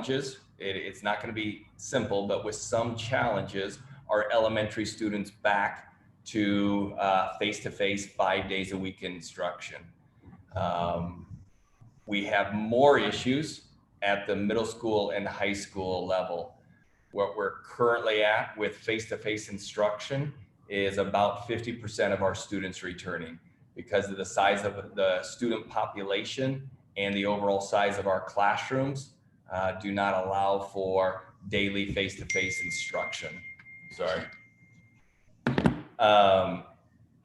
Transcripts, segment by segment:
challenges. It's not going to be simple, but with some challenges, our elementary students back to face-to-face 5 days a week instruction. We have more issues at the middle school and high school level. What we're currently at with face-to-face instruction is about 50% of our students returning because of the size of the student population and the overall size of our classrooms do not allow for daily face-to-face instruction. Sorry.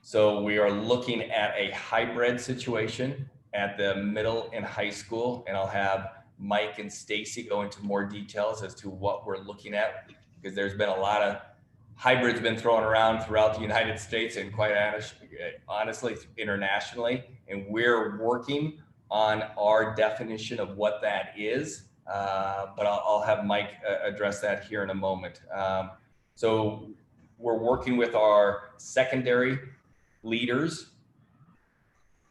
So we are looking at a hybrid situation at the middle and high school, and I'll have Mike and Stacy go into more details as to what we're looking at, because there's been a lot of hybrids been thrown around throughout the United States and quite honestly internationally, and we're working on our definition of what that is, but I'll have Mike address that here in a moment. So we're working with our secondary leaders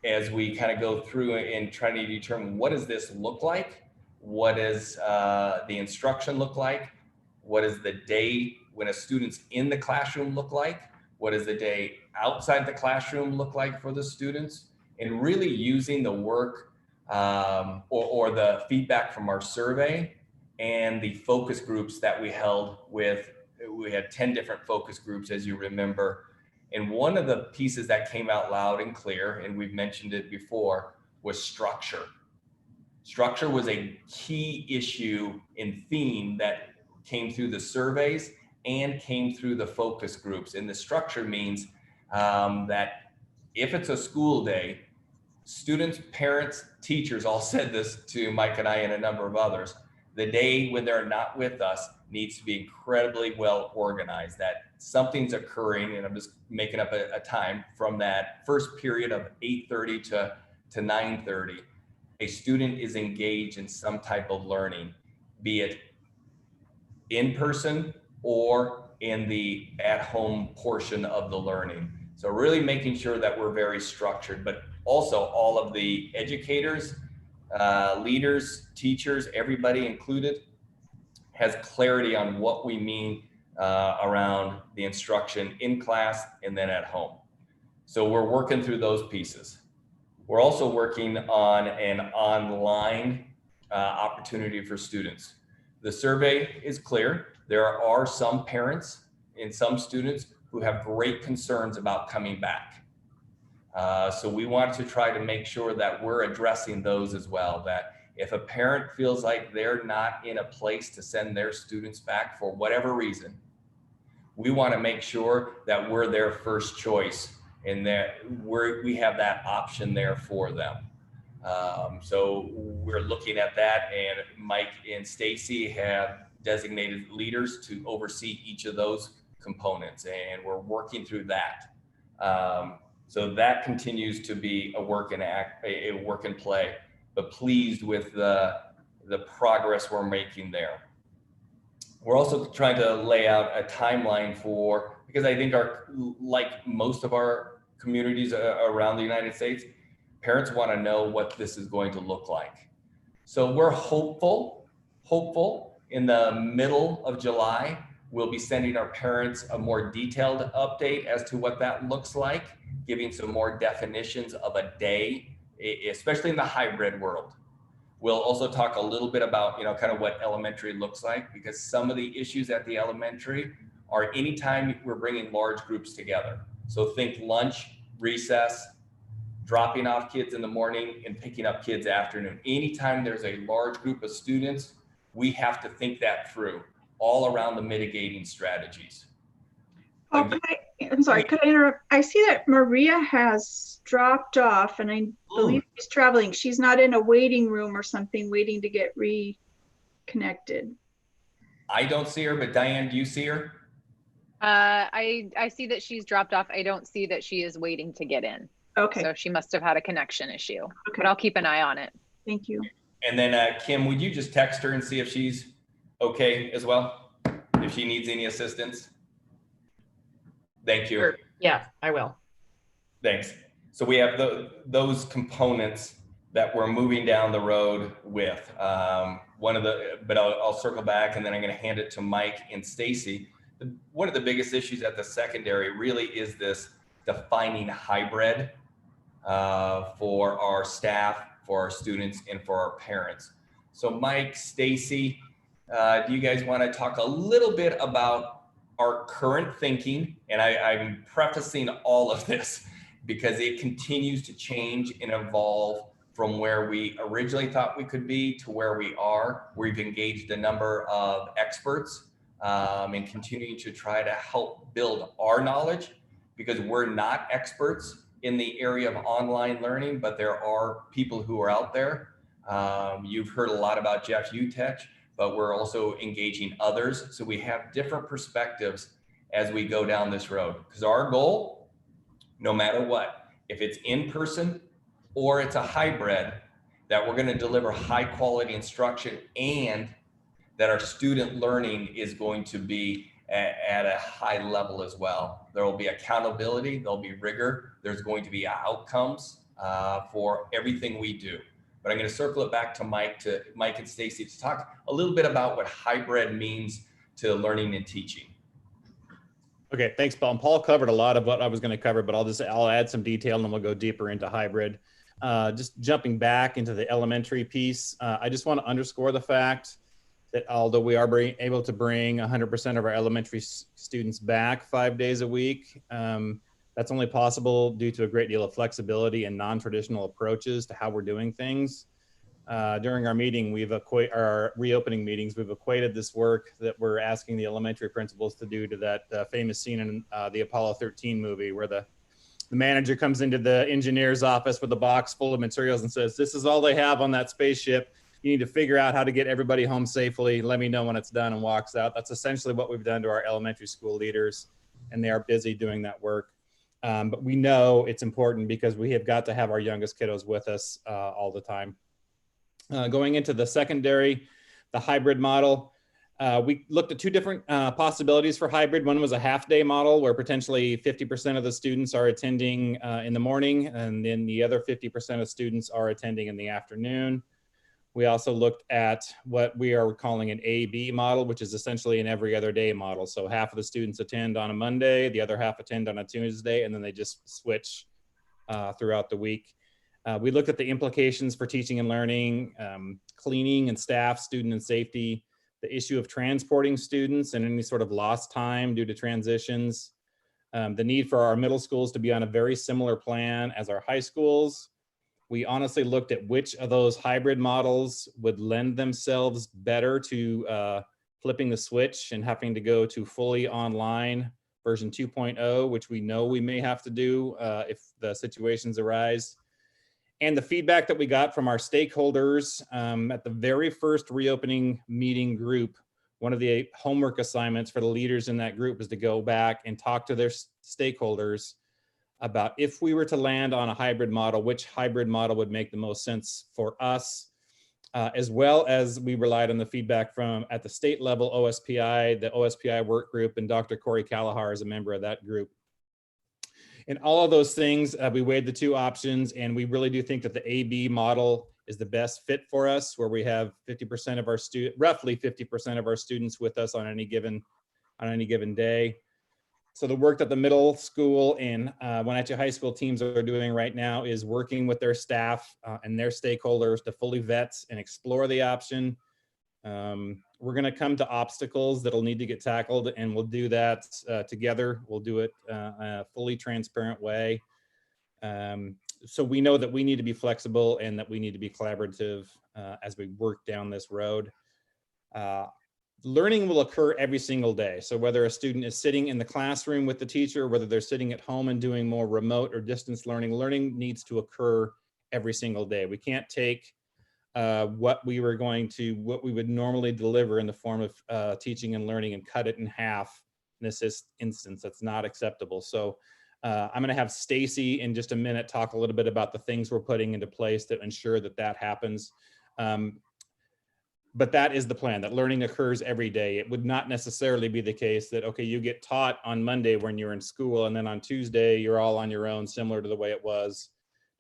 as we kind of go through and try to determine what does this look like? What does the instruction look like? What does the day when a student's in the classroom look like? What does the day outside the classroom look like for the students? And really using the work or the feedback from our survey and the focus groups that we held with, we had 10 different focus groups, as you remember. And one of the pieces that came out loud and clear, and we've mentioned it before, was structure. Structure was a key issue and theme that came through the surveys and came through the focus groups. And the structure means that if it's a school day, students, parents, teachers all said this to Mike and I and a number of others, the day when they're not with us needs to be incredibly well organized, that something's occurring, and I'm just making up a time from that first period of 8:30 to 9:30, a student is engaged in some type of learning, be it in person or in the at-home portion of the learning. So really making sure that we're very structured, but also all of the educators, leaders, teachers, everybody included, has clarity on what we mean around the instruction in class and then at home. So we're working through those pieces. We're also working on an online opportunity for students. The survey is clear. There are some parents and some students who have great concerns about coming back. So we want to try to make sure that we're addressing those as well, that if a parent feels like they're not in a place to send their students back for whatever reason, we want to make sure that we're their first choice and that we have that option there for them. So we're looking at that, and Mike and Stacy have designated leaders to oversee each of those components, and we're working through that. So that continues to be a work in play, but pleased with the progress we're making there. We're also trying to lay out a timeline because I think like most of our communities around the United States, parents want to know what this is going to look like. So we're hopeful in the middle of July, we'll be sending our parents a more detailed update as to what that looks like, giving some more definitions of a day, especially in the hybrid world. We'll also talk a little bit about, kind of what elementary looks like, because some of the issues at the elementary are anytime we're bringing large groups together. So think lunch, recess, dropping off kids in the morning and picking up kids afternoon. Anytime there's a large group of students, we have to think that through all around the mitigating strategies. Oh, I'm sorry, could I interrupt? I see that Maria has dropped off, and I believe she's traveling. She's not in a waiting room or something waiting to get reconnected. I don't see her, but Diane, do you see her? I see that she's dropped off. I don't see that she is waiting to get in. Okay. So she must have had a connection issue, okay. But I'll keep an eye on it. Thank you. And then Kim, would you just text her and see if she's okay as well? If she needs any assistance? Thank you. Sure. Yeah, I will. Thanks. So we have those components that we're moving down the road with. but I'll circle back, and then I'm going to hand it to Mike and Stacy. One of the biggest issues at the secondary really is this defining hybrid for our staff, for our students, and for our parents. So Mike, Stacy, do you guys want to talk a little bit about our current thinking? And I'm prefacing all of this because it continues to change and evolve from where we originally thought we could be to where we are. We've engaged a number of experts and continuing to try to help build our knowledge, because we're not experts in the area of online learning, but there are people who are out there. You've heard a lot about Jeff Utech, but we're also engaging others. So we have different perspectives as we go down this road, because our goal, no matter what, if it's in person or it's a hybrid, that we're going to deliver high quality instruction and that our student learning is going to be at a high level as well. There will be accountability, there'll be rigor, there's going to be outcomes for everything we do. But I'm going to circle it back to Mike and Stacy to talk a little bit about what hybrid means to learning and teaching. Okay, thanks, Paul. And Paul covered a lot of what I was going to cover, but I'll add some detail and then we'll go deeper into hybrid. Just jumping back into the elementary piece, I just want to underscore the fact that although we are able to bring 100% of our elementary students back 5 days a week, that's only possible due to a great deal of flexibility and non-traditional approaches to how we're doing things. During our meeting, our reopening meetings, we've equated this work that we're asking the elementary principals to do to that famous scene in the Apollo 13 movie, where the manager comes into the engineer's office with a box full of materials and says, "This is all they have on that spaceship. You need to figure out how to get everybody home safely. Let me know when it's done," and walks out. That's essentially what we've done to our elementary school leaders, and they are busy doing that work. But we know it's important because we have got to have our youngest kiddos with us all the time. Going into the secondary, the hybrid model, we looked at two different possibilities for hybrid. One was a half-day model where potentially 50% of the students are attending in the morning, and then the other 50% of students are attending in the afternoon. We also looked at what we are calling an A-B model, which is essentially an every other day model. So half of the students attend on a Monday, the other half attend on a Tuesday, and then they just switch throughout the week. We looked at the implications for teaching and learning, cleaning and staff, student and safety, the issue of transporting students and any sort of lost time due to transitions, the need for our middle schools to be on a very similar plan as our high schools. We honestly looked at which of those hybrid models would lend themselves better to flipping the switch and having to go to fully online version 2.0, which we know we may have to do if the situations arise. And the feedback that we got from our stakeholders at the very first reopening meeting group, one of the homework assignments for the leaders in that group is to go back and talk to their stakeholders about if we were to land on a hybrid model, which hybrid model would make the most sense for us, as well as we relied on the feedback from at the state level OSPI, the OSPI work group, and Dr. Corey Callahar is a member of that group. In all of those things, we weighed the two options, and we really do think that the A-B model is the best fit for us, where we have 50% of our roughly 50% of our students with us on any given day. So the work that the middle school and Wenatchee High School teams are doing right now is working with their staff and their stakeholders to fully vet and explore the option. We're going to come to obstacles that'll need to get tackled, and we'll do that together. We'll do it in a fully transparent way. So we know that we need to be flexible and that we need to be collaborative as we work down this road. Learning will occur every single day. So whether a student is sitting in the classroom with the teacher, whether they're sitting at home and doing more remote or distance learning, learning needs to occur every single day. We can't take what we would normally deliver in the form of teaching and learning and cut it in half in this instance. That's not acceptable. So I'm going to have Stacy in just a minute talk a little bit about the things we're putting into place to ensure that that happens. But that is the plan, that learning occurs every day. It would not necessarily be the case that, okay, you get taught on Monday when you're in school, and then on Tuesday, you're all on your own, similar to the way it was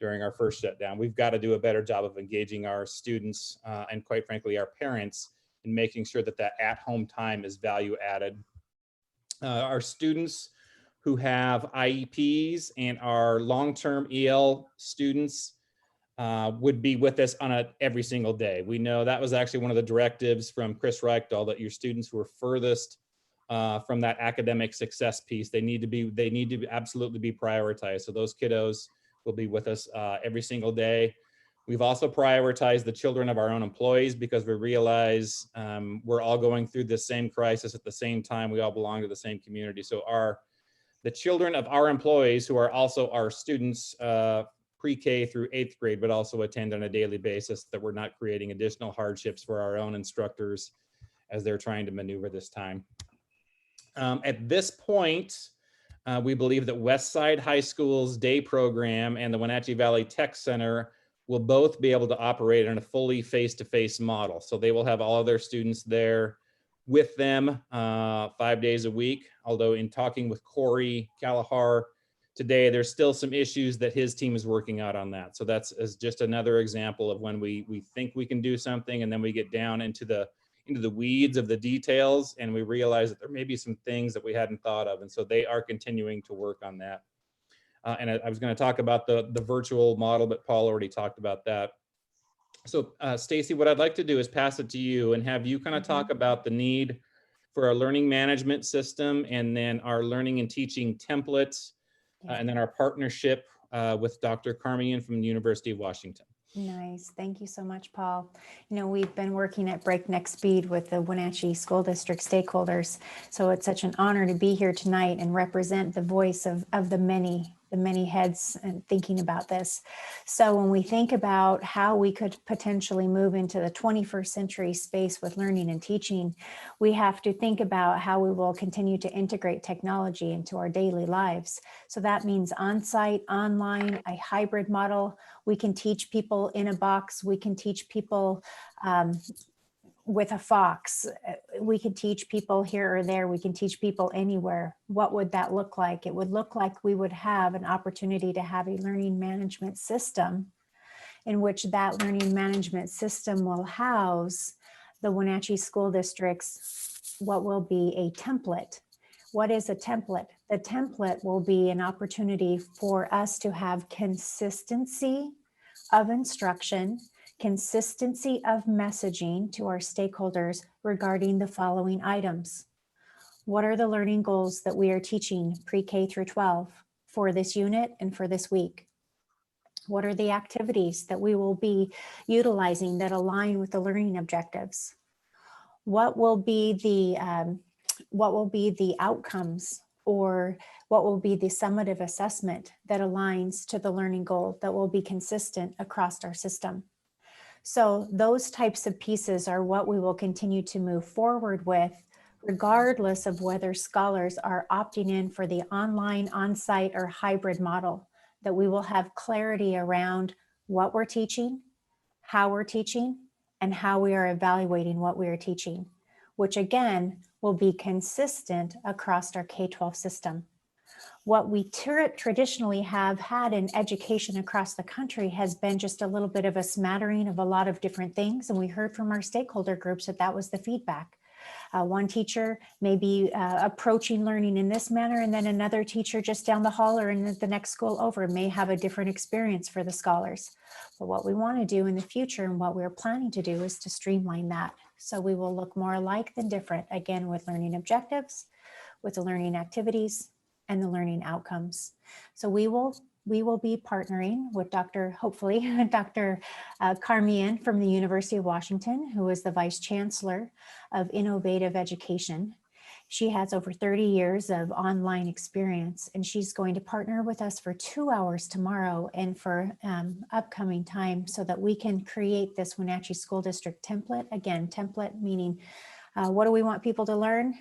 during our first shutdown. We've got to do a better job of engaging our students and quite frankly, our parents in making sure that that at-home time is value added. Our students who have IEPs and our long-term EL students would be with us on every single day. We know that was actually one of the directives from Chris Reichdahl, that your students who are furthest from that academic success piece, they need to absolutely be prioritized. So those kiddos will be with us every single day. We've also prioritized the children of our own employees because we realize we're all going through the same crisis at the same time. We all belong to the same community. So the children of our employees, who are also our students, pre-K through 8th grade, but also attend on a daily basis, that we're not creating additional hardships for our own instructors as they're trying to maneuver this time. At this point, we believe that Westside High School's day program and the Wenatchee Valley Tech Center will both be able to operate in a fully face-to-face model. So they will have all of their students there with them 5 days a week. Although in talking with Corey Kalahar today, there's still some issues that his team is working out on that. So that's just another example of when we think we can do something and then we get down into the weeds of the details and we realize that there may be some things that we hadn't thought of. And so they are continuing to work on that. And I was going to talk about the virtual model, but Paul already talked about that. So Stacy, what I'd like to do is pass it to you and have you kind of talk about the need for our learning management system and then our learning and teaching templates and then our partnership with Dr. Carmian from the University of Washington. Nice. Thank you so much, Paul. You know, we've been working at breakneck speed with the Wenatchee School District stakeholders. So it's such an honor to be here tonight and represent the voice of the many heads and thinking about this. So when we think about how we could potentially move into the 21st century space with learning and teaching, we have to think about how we will continue to integrate technology into our daily lives. So that means on-site, online, a hybrid model. We can teach people in a box. We can teach people with a Fox. We could teach people here or there. We can teach people anywhere. What would that look like? It would look like we would have an opportunity to have a learning management system in which that learning management system will house the Wenatchee School District's what will be a template. What is a template? The template will be an opportunity for us to have consistency of instruction, consistency of messaging to our stakeholders regarding the following items. What are the learning goals that we are teaching pre-K through 12 for this unit and for this week? What are the activities that we will be utilizing that align with the learning objectives? What will be the outcomes, or what will be the summative assessment that aligns to the learning goal that will be consistent across our system? So those types of pieces are what we will continue to move forward with, regardless of whether scholars are opting in for the online, on-site, or hybrid model, that we will have clarity around what we're teaching, how we're teaching, and how we are evaluating what we are teaching, which again will be consistent across our K-12 system. What we traditionally have had in education across the country has been just a little bit of a smattering of a lot of different things. And we heard from our stakeholder groups that that was the feedback. One teacher may be approaching learning in this manner, and then another teacher just down the hall or in the next school over may have a different experience for the scholars. But what we want to do in the future and what we're planning to do is to streamline that. So we will look more alike than different, again, with learning objectives, with the learning activities, and the learning outcomes. So we will be partnering with hopefully Dr. Carmian from the University of Washington, who is the Vice Chancellor of Innovative Education. She has over 30 years of online experience, and she's going to partner with us for 2 hours tomorrow and for upcoming time so that we can create this Wenatchee School District template. Again, template meaning what do we want people to learn?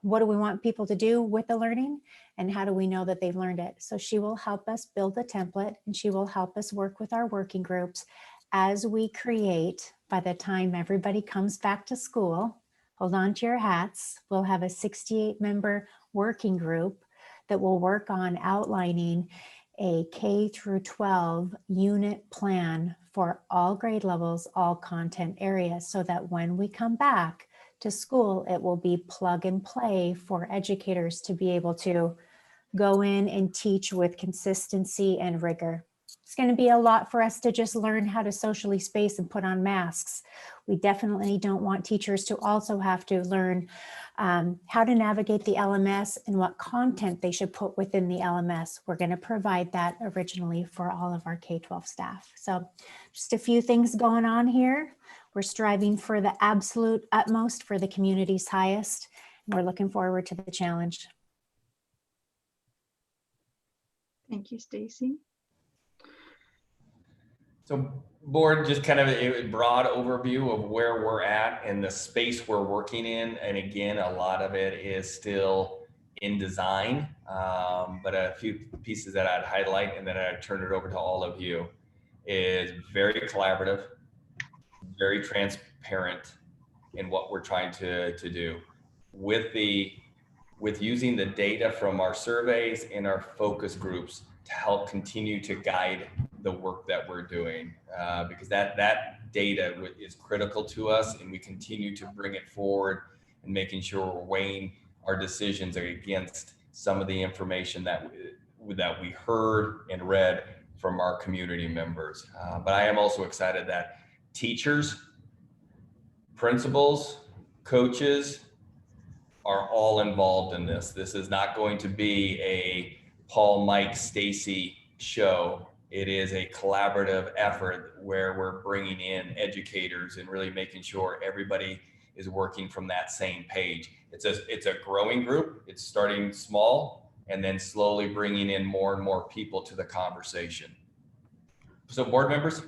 What do we want people to do with the learning? And how do we know that they've learned it? So she will help us build the template, and she will help us work with our working groups as we create, by the time everybody comes back to school, hold on to your hats, we'll have a 68-member working group that will work on outlining a K through 12 unit plan for all grade levels, all content areas, so that when we come back to school, it will be plug and play for educators to be able to go in and teach with consistency and rigor. It's going to be a lot for us to just learn how to socially space and put on masks. We definitely don't want teachers to also have to learn how to navigate the LMS and what content they should put within the LMS. We're going to provide that originally for all of our K-12 staff. So just a few things going on here. We're striving for the absolute utmost for the community's highest. We're looking forward to the challenge. Thank you, Stacy. So board, just kind of a broad overview of where we're at and the space we're working in. And again, a lot of it is still in design, but a few pieces that I'd highlight and then I'd turn it over to all of you is very collaborative, very transparent in what we're trying to do with using the data from our surveys and our focus groups to help continue to guide the work that we're doing, because that data is critical to us, and we continue to bring it forward and making sure we're weighing our decisions against some of the information that we heard and read from our community members. But I am also excited that teachers, principals, coaches are all involved in this. This is not going to be a Paul, Mike, Stacy show. It is a collaborative effort where we're bringing in educators and really making sure everybody is working from that same page. It's a growing group. It's starting small and then slowly bringing in more and more people to the conversation. So board members?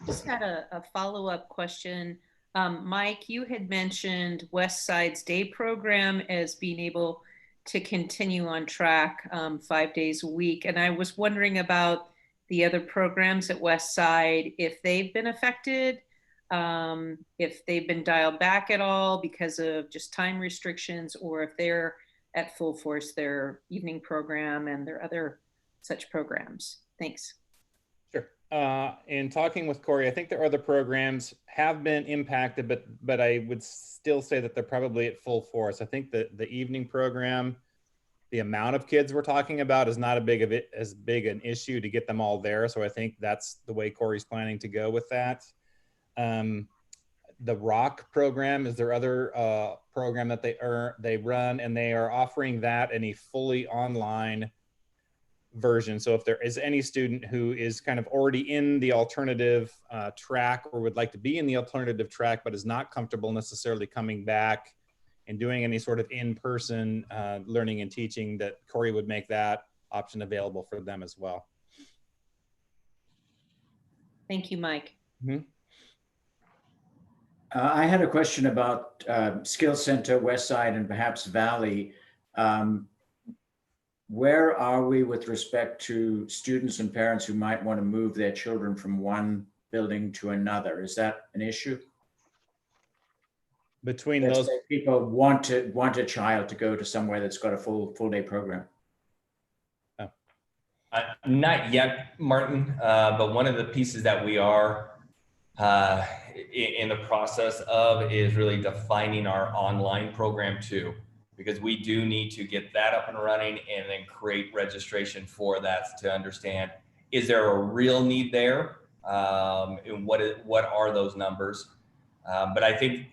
Just had a follow-up question. Mike, you had mentioned West Side's day program as being able to continue on track 5 days a week. And I was wondering about the other programs at West Side, if they've been affected, if they've been dialed back at all because of just time restrictions, or if they're at full force, their evening program and their other such programs. Thanks. Sure. In talking with Corey, I think their other programs have been impacted, but I would still say that they're probably at full force. I think that the evening program, the amount of kids we're talking about is not as big an issue to get them all there. So I think that's the way Corey's planning to go with that. The ROC program is their other program that they run, and they are offering that in a fully online version. So if there is any student who is kind of already in the alternative track or would like to be in the alternative track, but is not comfortable necessarily coming back and doing any sort of in-person learning and teaching, that Corey would make that option available for them as well. Thank you, Mike. Mm-hmm. I had a question about Skill Center, West Side, and perhaps Valley. Where are we with respect to students and parents who might want to move their children from one building to another? Is that an issue? Between Let's those say people want a child to go to somewhere that's got a full day program. Not yet, Martin, but one of the pieces that we are in the process of is really defining our online program too, because we do need to get that up and running and then create registration for that to understand, is there a real need there? And what are those numbers? But I think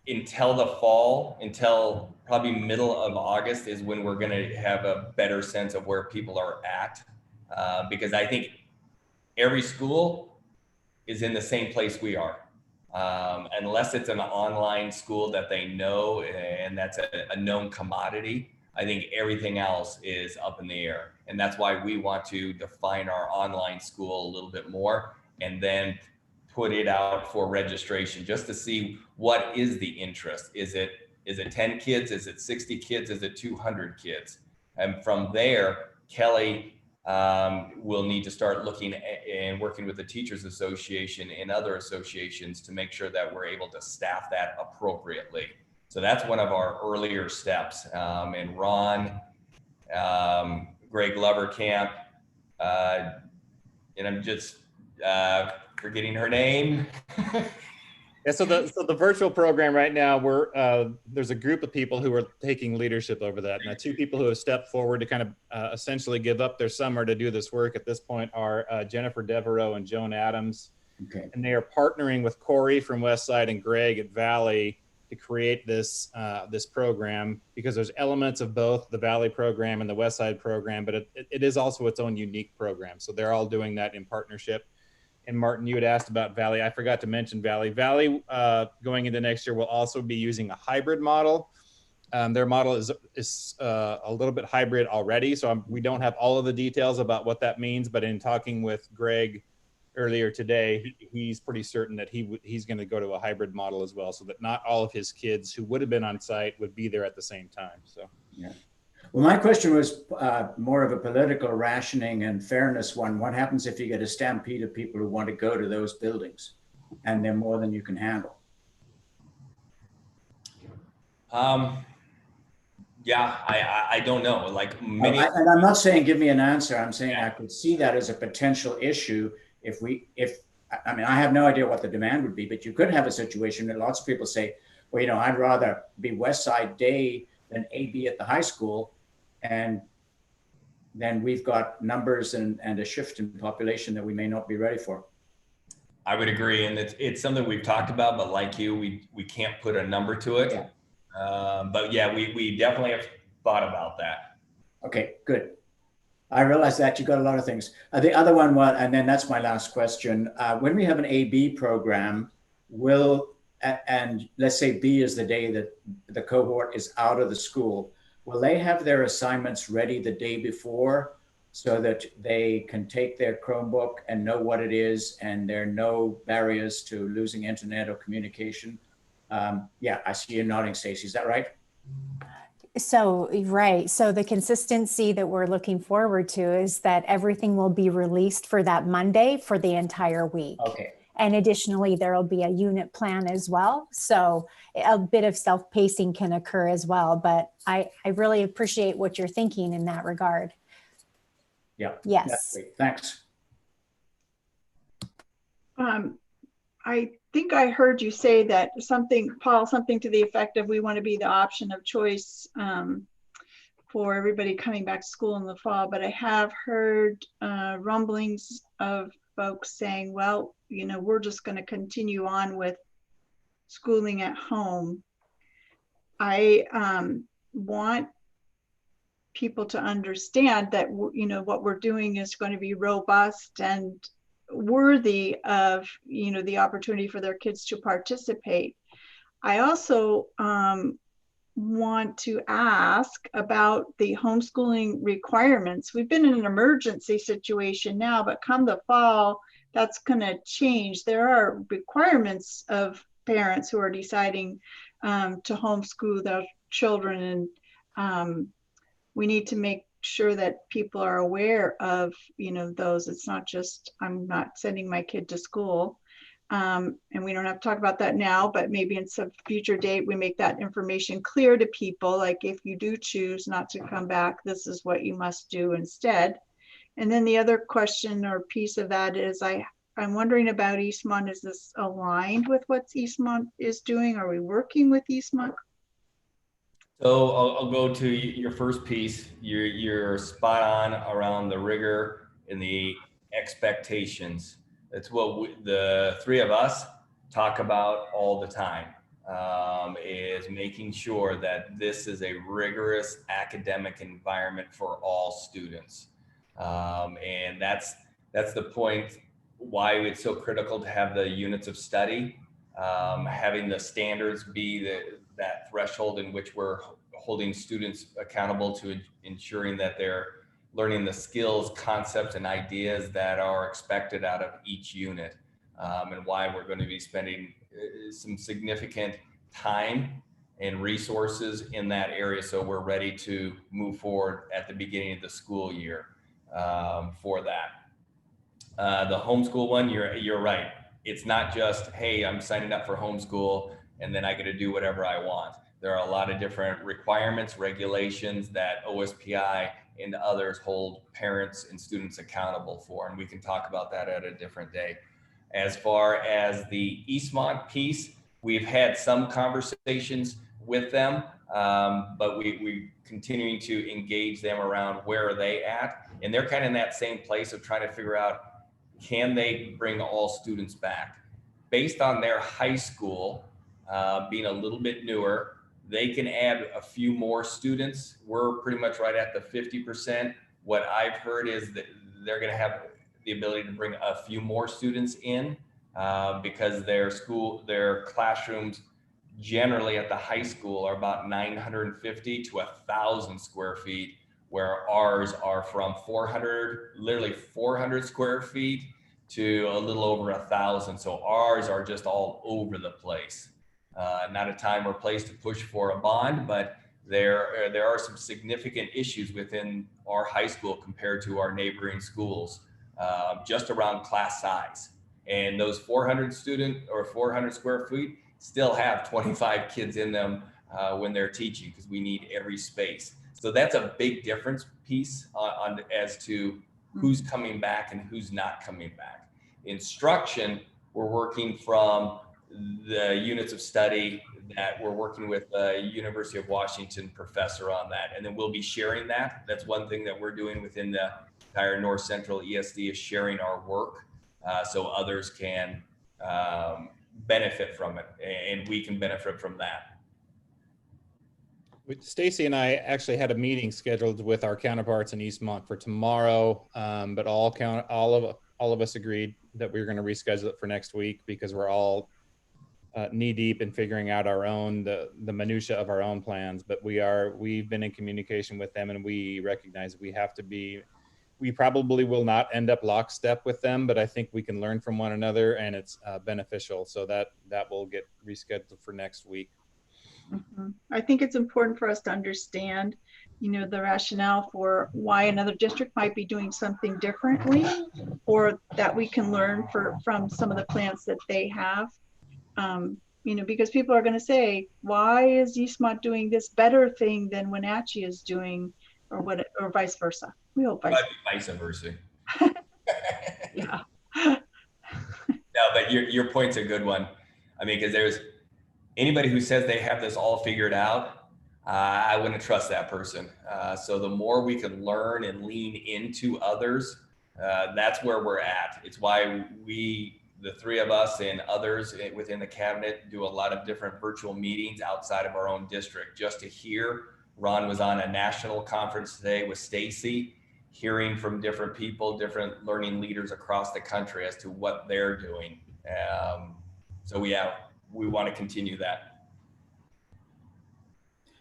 until the fall, until probably middle of August is when we're going to have a better sense of where people are at. Because I think every school is in the same place we are. Unless it's an online school that they know and that's a known commodity, I think everything else is up in the air. And that's why we want to define our online school a little bit more and then put it out for registration just to see what is the interest. Is it 10 kids? Is it 60 kids? Is it 200 kids? And from there, Kelly will need to start looking and working with the Teachers Association and other associations to make sure that we're able to staff that appropriately. So that's one of our earlier steps. And Ron Greg Glover Camp, and I'm just forgetting her name. Yeah, so the virtual program right now, there's a group of people who are taking leadership over that. Now, 2 people who have stepped forward to kind of essentially give up their summer to do this work at this point are Jennifer Devereaux and Joan Adams. Okay. And they are partnering with Corey from Westside and Greg at Valley to create this this program, because there's elements of both the Valley program and the Westside program, but it is also its own unique program. So they're all doing that in partnership. And Martin, you had asked about Valley. I forgot to mention Valley. Valley going into next year will also be using a hybrid model. Their model is a little bit hybrid already. So we don't have all of the details about what that means, but in talking with Greg earlier today, he's pretty certain that he's going to go to a hybrid model as well, so that not all of his kids who would have been on site would be there at the same time. So, yeah. Well, my question was more of a political rationing and fairness one. What happens if you get a stampede of people who want to go to those buildings and they're more than you can handle? Yeah, I don't know. Like many, and I'm not saying give me an answer. I'm saying I could see that as a potential issue if I mean, I have no idea what the demand would be, but you could have a situation that lots of people say, well, you know, I'd rather be Westside Day than AB at the high school. And then we've got numbers and a shift in population that we may not be ready for. I would agree. And it's something we've talked about, but like you, we can't put a number to it. Yeah. But yeah, we definitely have thought about that. Okay, good. I realize that you got a lot of things. The other one, and then that's my last question. When we have an AB program, and let's say B is the day that the cohort is out of the school, will they have their assignments ready the day before so that they can take their Chromebook and know what it is and there are no barriers to losing internet or communication? Yeah, I see you nodding, Stacey. Is that right? So, right. So the consistency that we're looking forward to is that everything will be released for that Monday for the entire week. Okay. And additionally, there'll be a unit plan as well. So a bit of self-pacing can occur as well. But I really appreciate what you're thinking in that regard. Yeah. Yes. That's great. Thanks. I think I heard you say that Paul, something to the effect of we want to be the option of choice for everybody coming back to school in the fall. But I have heard rumblings of folks saying, well, you know, we're just going to continue on with schooling at home. I want people to understand that, you know, what we're doing is going to be robust and worthy of, you know, the opportunity for their kids to participate. I also want to ask about the homeschooling requirements. We've been in an emergency situation now, but come the fall, that's going to change. There are requirements of parents who are deciding to homeschool their children, and we need to make sure that people are aware of, you know, those. It's not just, I'm not sending my kid to school. And we don't have to talk about that now, but maybe in some future date, we make that information clear to people. Like, if you do choose not to come back, this is what you must do instead. And then the other question or piece of that is, I'm wondering about Eastmont. Is this aligned with what Eastmont is doing? Are we working with Eastmont? So I'll go to your first piece. You're spot on around the rigor and the expectations. That's what the three of us talk about all the time, is making sure that this is a rigorous academic environment for all students. And that's the point why it's so critical to have the units of study, having the standards be that threshold in which we're holding students accountable to ensuring that they're learning the skills, concepts, and ideas that are expected out of each unit, and why we're going to be spending some significant time and resources in that area, so we're ready to move forward at the beginning of the school year for that. The homeschool one, you're right. It's not just, hey, I'm signing up for homeschool and then I get to do whatever I want. There are a lot of different requirements, regulations that OSPI and others hold parents and students accountable for, and we can talk about that at a different day. As far as the Eastmont piece, we've had some conversations with them, but we continuing to engage them around where are they at, and they're kind of in that same place of trying to figure out, can they bring all students back? Based on their high school being a little bit newer, they can add a few more students. We're pretty much right at the 50%. What I've heard is that they're going to have the ability to bring a few more students in because their classrooms generally at the high school are about 950 to 1,000 square feet, where ours are from 400 square feet to a little over 1,000. So ours are just all over the place. Not a time or place to push for a bond, but there are some significant issues within our high school compared to our neighboring schools, just around class size. And those 400 square feet still have 25 kids in them when they're teaching, because we need every space. So that's a big difference piece on as to who's coming back and who's not coming back. Instruction, we're working from the units of study that we're working with the University of Washington professor on that. And then we'll be sharing that. That's one thing that we're doing within the entire North Central ESD is sharing our work so others can benefit from it and we can benefit from that. Stacy and I actually had a meeting scheduled with our counterparts in Eastmont for tomorrow, but all of us agreed that we were going to reschedule it for next week because we're all knee deep in figuring out the minutia of our own plans. But we've been in communication with them, and we recognize we probably will not end up lockstep with them, but I think we can learn from one another, and it's beneficial. So that will get rescheduled for next week. Mm-hmm. I think it's important for us to understand, the rationale for why another district might be doing something differently, or that we can learn from some of the plans that they have. Because people are going to say, why is Eastmont doing this better thing than Wenatchee is doing, or vice versa. We hope vice versa. Yeah. No, but your point's a good one. I mean, because there's anybody who says they have this all figured out, I wouldn't trust that person. So the more we can learn and lean into others, that's where we're at. It's why the three of us and others within the cabinet do a lot of different virtual meetings outside of our own district just to hear. Ron was on a national conference today with Stacy, hearing from different people, different learning leaders across the country as to what they're doing. So we want to continue that.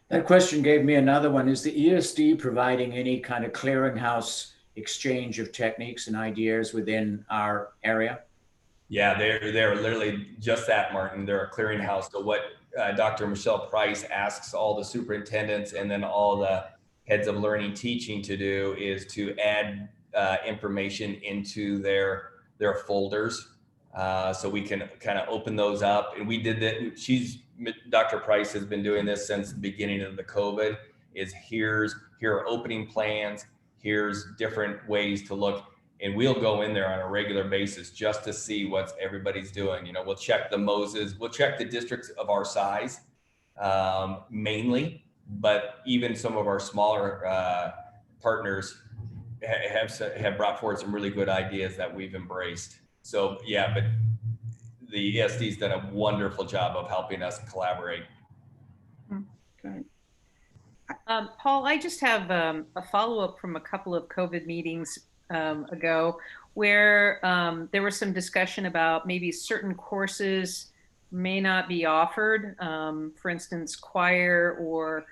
That question gave me another one. Is the ESD providing any kind of clearinghouse exchange of techniques and ideas within our area? Yeah, they're literally just that, Martin. They're a clearinghouse. So what Dr. Michelle Price asks all the superintendents and then all the heads of learning teaching to do is to add information into their folders. So we can kind of open those up. And we did that. Dr. Price has been doing this since the beginning of the COVID, here are opening plans, here's different ways to look. And we'll go in there on a regular basis just to see what everybody's doing. We'll check we'll check the districts of our size mainly, but even some of our smaller partners have brought forward some really good ideas that we've embraced. So yeah, but the ESD's done a wonderful job of helping us collaborate. Good. Paul, I just have a follow-up from a couple of COVID meetings ago where there was some discussion about maybe certain courses may not be offered. For instance, choir or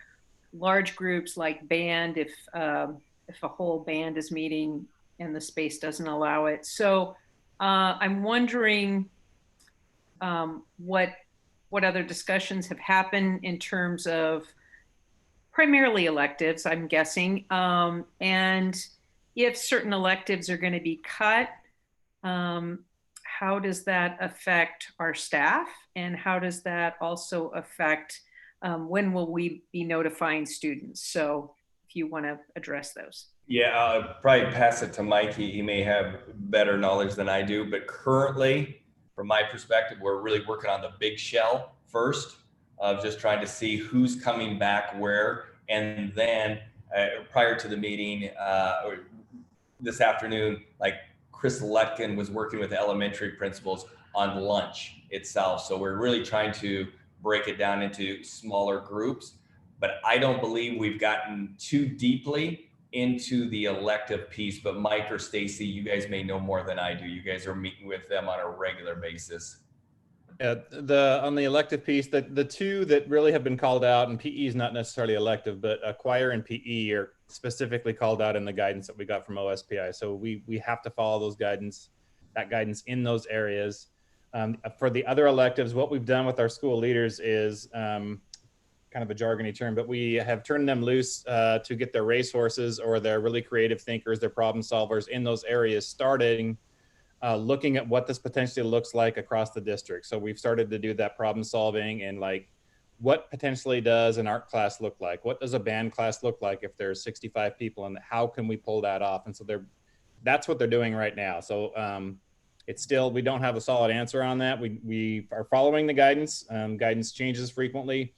large groups like band, if a whole band is meeting and the space doesn't allow it. So I'm wondering what other discussions have happened in terms of primarily electives, I'm guessing, and if certain electives are going to be cut, how does that affect our staff? And how does that also affect when will we be notifying students? So if you want to address those. Yeah, I'll probably pass it to Mike. He may have better knowledge than I do, but currently, from my perspective, we're really working on the big shell first, of just trying to see who's coming back where. And then prior to the meeting this afternoon, like Chris Lutkin was working with the elementary principals on lunch itself. So we're really trying to break it down into smaller groups, but I don't believe we've gotten too deeply into the elective piece. But Mike or Stacy, you guys may know more than I do. You guys are meeting with them on a regular basis. On the elective piece, the two that really have been called out, and PE is not necessarily elective, but choir and PE are specifically called out in the guidance that we got from OSPI. So we have to follow those guidance in those areas. For the other electives, what we've done with our school leaders is kind of a jargony term, but we have turned them loose to get their racehorses or their really creative thinkers, their problem solvers in those areas, starting looking at what this potentially looks like across the district. So we've started to do that problem solving, and like, what potentially does an art class look like? What does a band class look like if there's 65 people, and how can we pull that off? And so that's what they're doing right now. So it's still, we don't have a solid answer on that. We are following the guidance. Guidance changes frequently.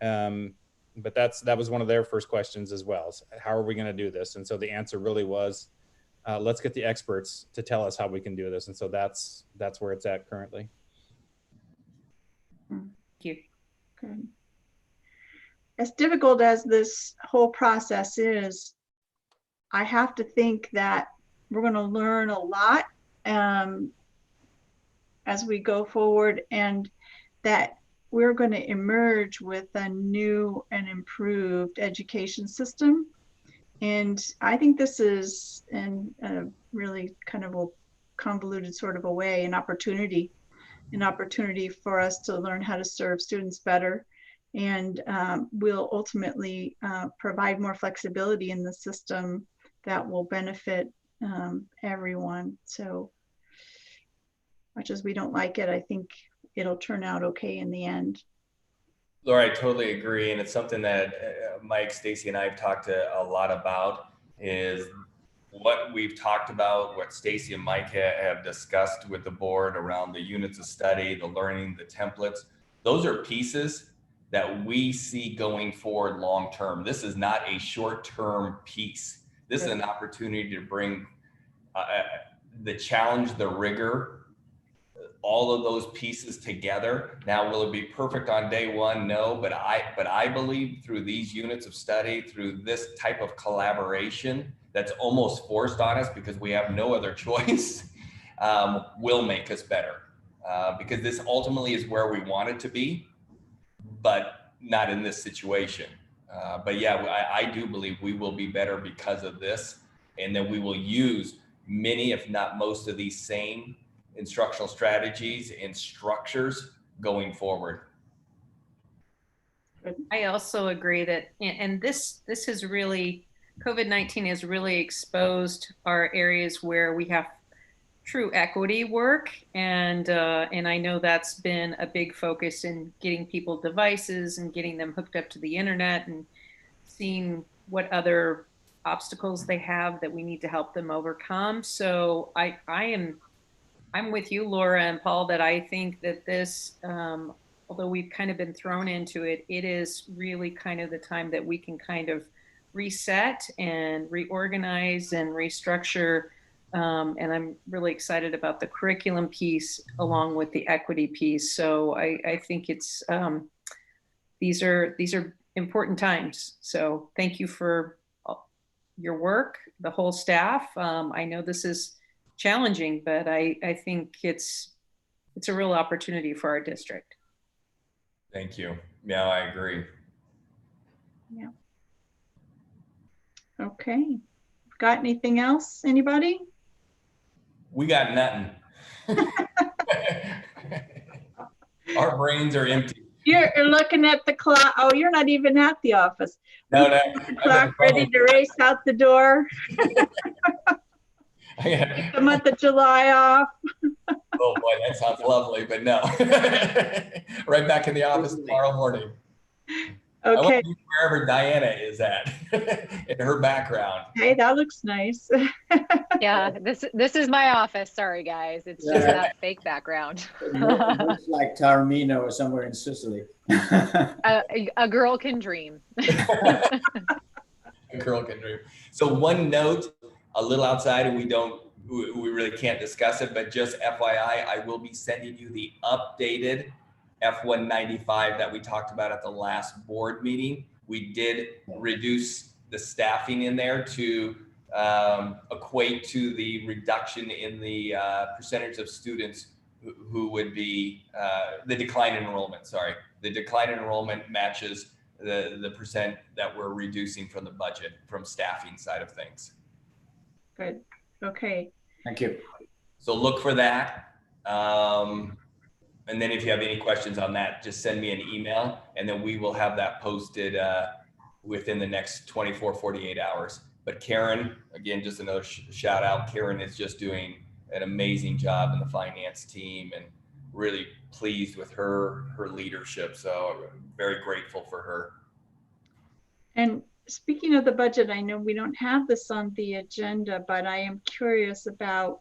But that was one of their first questions as well. So how are we going to do this? And so the answer really was, let's get the experts to tell us how we can do this. And so that's where it's at currently. Thank you. Good. As difficult as this whole process is, I have to think that we're going to learn a lot as we go forward, and that we're going to emerge with a new and improved education system. And I think this is, in a really kind of a convoluted sort of a way, an opportunity for us to learn how to serve students better, and will ultimately provide more flexibility in the system that will benefit everyone. So much as we don't like it, I think it'll turn out okay in the end. Laura, I totally agree. And it's something that Mike, Stacy, and I have talked a lot about, is what we've talked about, what Stacy and Mike have discussed with the board around the units of study, the learning, the templates. Those are pieces that we see going forward long-term. This is not a short-term piece. This is an opportunity to bring the challenge, the rigor, all of those pieces together. Now, will it be perfect on day one? No, but I believe through these units of study, through this type of collaboration that's almost forced on us because we have no other choice, will make us better. Because this ultimately is where we want it to be, but not in this situation. But yeah, I do believe we will be better because of this, and then we will use many, if not most, of these same instructional strategies and structures going forward. I also agree that, and this has really, COVID-19 has really exposed our areas where we have true equity work, and I know that's been a big focus in getting people devices and getting them hooked up to the internet, and seeing what other obstacles they have that we need to help them overcome. So I'm with you, Laura and Paul, that I think that this, although we've kind of been thrown into it, it is really kind of the time that we can kind of reset and reorganize and restructure. And I'm really excited about the curriculum piece along with the equity piece. So I think it's, these are important times. So thank you for your work, the whole staff. I know this is challenging, but I think it's a real opportunity for our district. Thank you. Yeah, I agree. Yeah. Okay. Got anything else? Anybody? We got nothing. Our brains are empty. You're looking at the clock. Oh, you're not even at the office. No. The clock ready to race out the door. Yeah. The month of July off. Oh boy, that sounds lovely, but no. Right back in the office tomorrow morning. I want Okay, to be wherever Diana is at in her background. hey, that looks nice. Yeah, this is my office. Sorry, guys. It's just Yeah. that fake background. It looks like Taormino or somewhere in Sicily. A girl can dream. A girl can dream. So one note, a little outside, and we really can't discuss it, but just FYI, I will be sending you the updated F195 that we talked about at the last board meeting. We did reduce the staffing in there to equate to the reduction in the percentage of students who would be the decline in enrollment. Sorry, the decline in enrollment matches the percent that we're reducing from the budget from staffing side of things. Good. Okay. Thank you. So look for that. And then if you have any questions on that, just send me an email and then we will have that posted within the next 24, 48 hours. But Karen, again, just another shout out. Karen is just doing an amazing job in the finance team and really pleased with her leadership. So very grateful for her. And speaking of the budget, I know we don't have this on the agenda, but I am curious about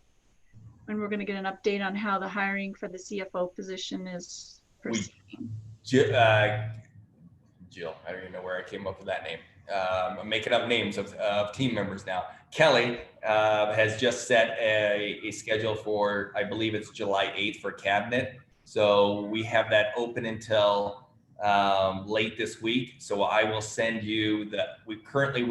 when we're going to get an update on how the hiring for the CFO position is proceeding. Jill, I don't even know where I came up with that name. I'm making up names of team members now. Kelly has just set a schedule for, I believe it's July 8th for cabinet. So we have that open until late this week. So I will send you we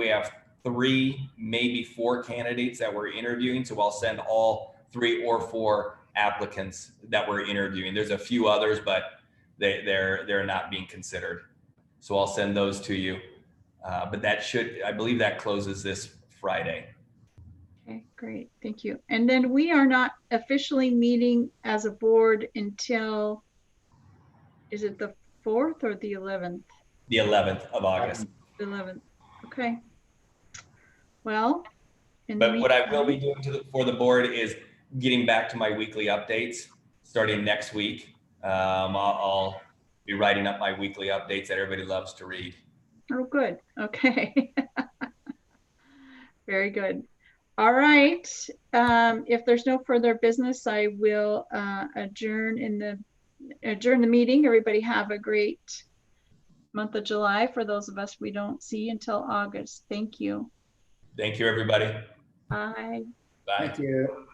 have 3, maybe 4 candidates that we're interviewing. So I'll send all 3 or 4 applicants that we're interviewing. There's a few others, but they're not being considered. So I'll send those to you. But I believe that closes this Friday. Okay, great. Thank you. And then we are not officially meeting as a board until, is it the 4th or the 11th? The 11th of August. The 11th. Okay. Well, but what I will be doing for the board is getting back to my weekly updates starting next week. I'll be writing up my weekly updates that everybody loves to read. Oh, good. Okay. Very good. All right. If there's no further business, I will adjourn the meeting. Everybody have a great month of July. For those of us we don't see until August. Thank you. Thank you, everybody. Bye. Bye. Thank you.